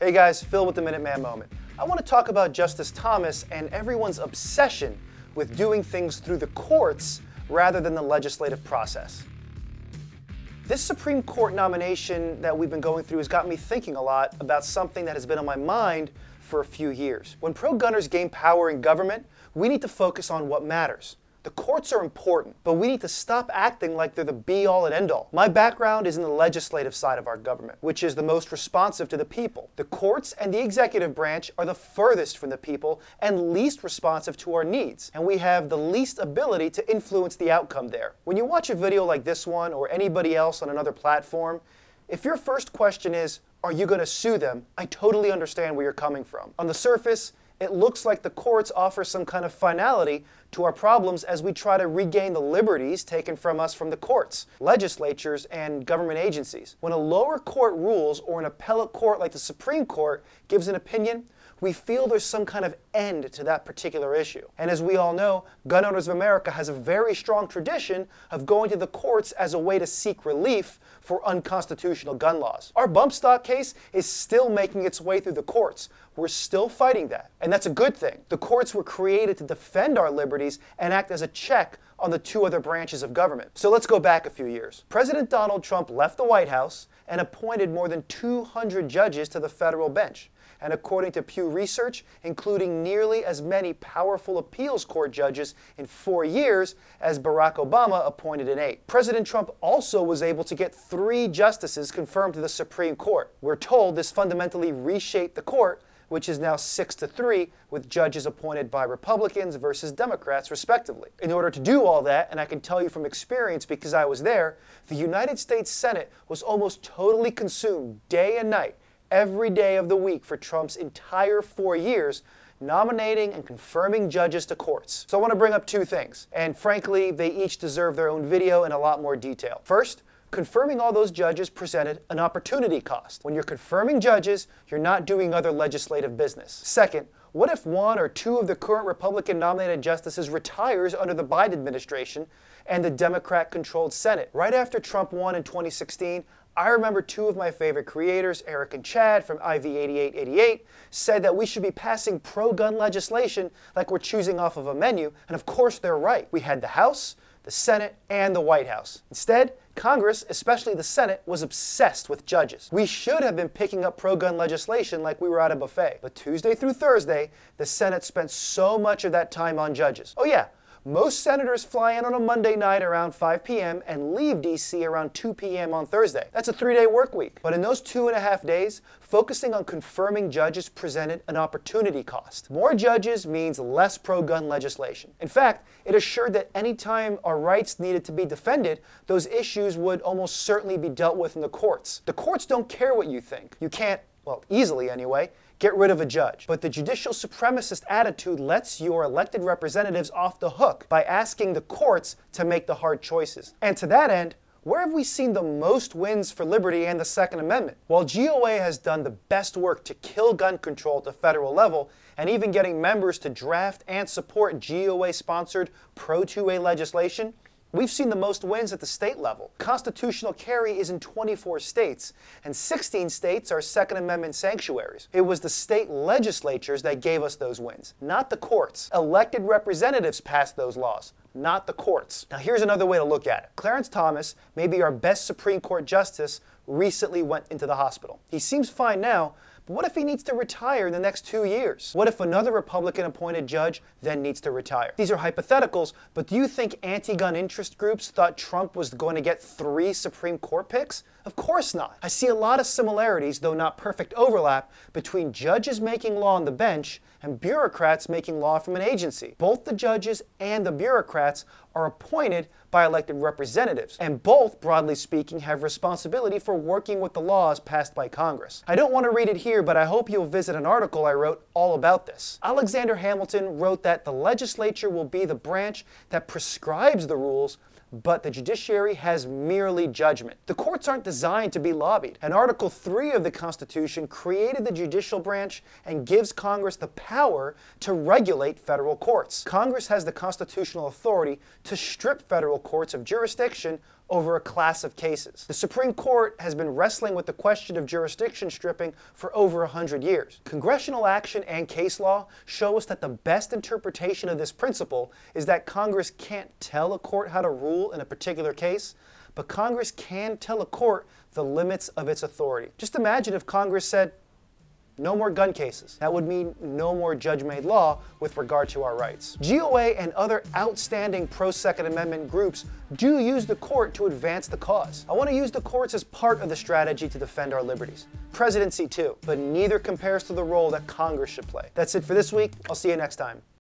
Hey guys, Phil with the Minuteman Moment. I want to talk about Justice Thomas and everyone's obsession with doing things through the courts rather than the legislative process. This Supreme Court nomination that we've been going through has got me thinking a lot about something that has been on my mind for a few years. When pro-gunners gain power in government, we need to focus on what matters. The courts are important, but we need to stop acting like they're the be-all and end-all. My background is in the legislative side of our government, which is the most responsive to the people. The courts and the executive branch are the furthest from the people and least responsive to our needs, and we have the least ability to influence the outcome there. When you watch a video like this one or anybody else on another platform, if your first question is, are you going to sue them? I totally understand where you're coming from. On the surface, it looks like the courts offer some kind of finality to our problems as we try to regain the liberties taken from us from the courts, legislatures, and government agencies. When a lower court rules or an appellate court like the Supreme Court gives an opinion, we feel there's some kind of end to that particular issue. And as we all know, Gun Owners of America has a very strong tradition of going to the courts as a way to seek relief for unconstitutional gun laws. Our bump stock case is still making its way through the courts. We're still fighting that, and that's a good thing. The courts were created to defend our liberties and act as a check on the two other branches of government. So let's go back a few years. President Donald Trump left the White House and appointed more than 200 judges to the federal bench. And according to Pew Research, including nearly as many powerful appeals court judges in 4 years as Barack Obama appointed in 8. President Trump also was able to get 3 justices confirmed to the Supreme Court. We're told this fundamentally reshaped the court, which is now 6-3, with judges appointed by Republicans versus Democrats, respectively. In order to do all that, and I can tell you from experience because I was there, the United States Senate was almost totally consumed day and night, every day of the week for Trump's entire 4 years, nominating and confirming judges to courts. So I want to bring up 2 things, and frankly, they each deserve their own video in a lot more detail. First, confirming all those judges presented an opportunity cost. When you're confirming judges, you're not doing other legislative business. Second, what if 1 or 2 of the current Republican-nominated justices retires under the Biden administration and the Democrat-controlled Senate? Right after Trump won in 2016, I remember 2 of my favorite creators, Eric and Chad from IV8888, said that we should be passing pro-gun legislation like we're choosing off of a menu, and of course they're right. We had the House, the Senate, and the White House. Instead, Congress, especially the Senate, was obsessed with judges. We should have been picking up pro-gun legislation like we were at a buffet. But Tuesday through Thursday, the Senate spent so much of that time on judges. Oh yeah, most senators fly in on a Monday night around 5 p.m. and leave D.C. around 2 p.m. on Thursday. That's a 3-day work week. But in those 2.5 days, focusing on confirming judges presented an opportunity cost. More judges means less pro-gun legislation. In fact, it assured that anytime our rights needed to be defended, those issues would almost certainly be dealt with in the courts. The courts don't care what you think. You can't, well, easily anyway, get rid of a judge. But the judicial supremacist attitude lets your elected representatives off the hook by asking the courts to make the hard choices. And to that end, where have we seen the most wins for liberty and the Second Amendment? While GOA has done the best work to kill gun control at the federal level, and even getting members to draft and support GOA-sponsored pro-2A legislation, we've seen the most wins at the state level. Constitutional carry is in 24 states, and 16 states are Second Amendment sanctuaries. It was the state legislatures that gave us those wins, not the courts. Elected representatives passed those laws, not the courts. Now here's another way to look at it. Clarence Thomas, maybe our best Supreme Court justice, recently went into the hospital. He seems fine now, but what if he needs to retire in the next 2 years? What if another Republican-appointed judge then needs to retire? These are hypotheticals, but do you think anti-gun interest groups thought Trump was going to get 3 Supreme Court picks? Of course not. I see a lot of similarities, though not perfect overlap, between judges making law on the bench and bureaucrats making law from an agency. Both the judges and the bureaucrats are appointed by elected representatives, and both, broadly speaking, have responsibility for working with the laws passed by Congress. I don't want to read it here, but I hope you'll visit an article I wrote all about this. Alexander Hamilton wrote that the legislature will be the branch that prescribes the rules, but the judiciary has merely judgment. The courts aren't designed to be lobbied. And Article 3 of the Constitution created the judicial branch and gives Congress the power to regulate federal courts. Congress has the constitutional authority to strip federal courts of jurisdiction over a class of cases. The Supreme Court has been wrestling with the question of jurisdiction stripping for over 100 years. Congressional action and case law show us that the best interpretation of this principle is that Congress can't tell a court how to rule in a particular case, but Congress can tell a court the limits of its authority. Just imagine if Congress said, no more gun cases. That would mean no more judge-made law with regard to our rights. GOA and other outstanding pro-Second Amendment groups do use the court to advance the cause. I want to use the courts as part of the strategy to defend our liberties. Presidency too, but neither compares to the role that Congress should play. That's it for this week. I'll see you next time.